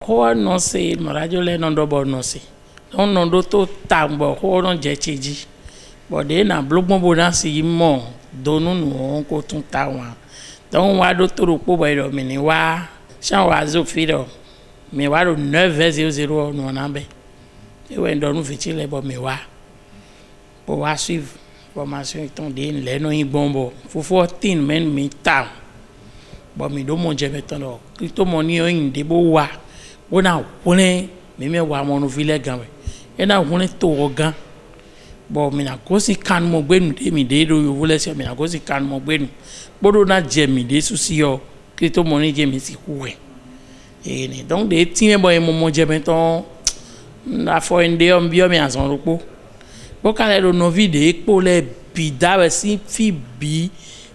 Ho no se marajo le no do bo no se. Don no do to tambo ho no je cheji. But de na blogbon bo na si mo donu nu ko tun ta wan. Don wa do to ro po bo ro mi ni wa shan wa zo fi do. Mi wa ro 900 no na be. E we donu fi chile bo mi wa. Bo wa suivre formation ton de le no yin bombo. Fu 14 men mi ta. Bo mi do mo je betan lo. Krito mo ni yin de bo wa. Wona wone me wa mo no vile gan we e na wone to gan bo mi na go si kan mo gbenu de mi de do yo wole se mi na go si kan mo gbenu bodo na je mi de susi yo Krito mo ni je mi si ku we e ni donc de ti me bo e mo je beton na fo ende o mi azon ropo bo ka le do no vide po le bi da we si fi bi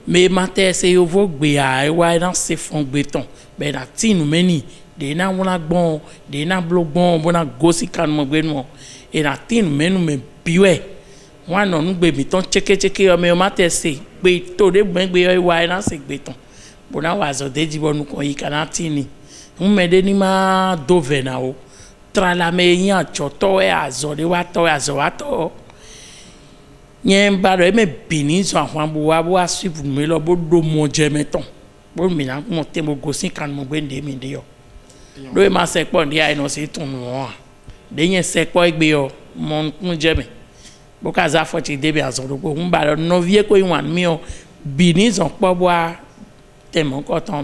me mate se yo vo gbe a e wa na se fon gbeton be na ti nu meni de na wona gbon de na blogbon bona gosi kan mo gbe no e na tin menu me biwe wan no nu gbe mi ton cheke o me o mate se pe to de gbe o wa na se gbe ton bona wa zo de jibo nu ko yi kana tini me de ni ma do ve na o tra la me yan choto e azo de wa to azo wa to yen ba do me bini so àwọn bo wa swipe me lo bo do mo je meton bo mi na mo te mo gosi kan mo gbe de mi de yo do ma se po ndi ai no se tun won de yen se po egbe yo mo kun je me bo ka za fo ti de bi azo do ko un ba no vie ko yin wan mi o bini zon po bo a te mo ko ton me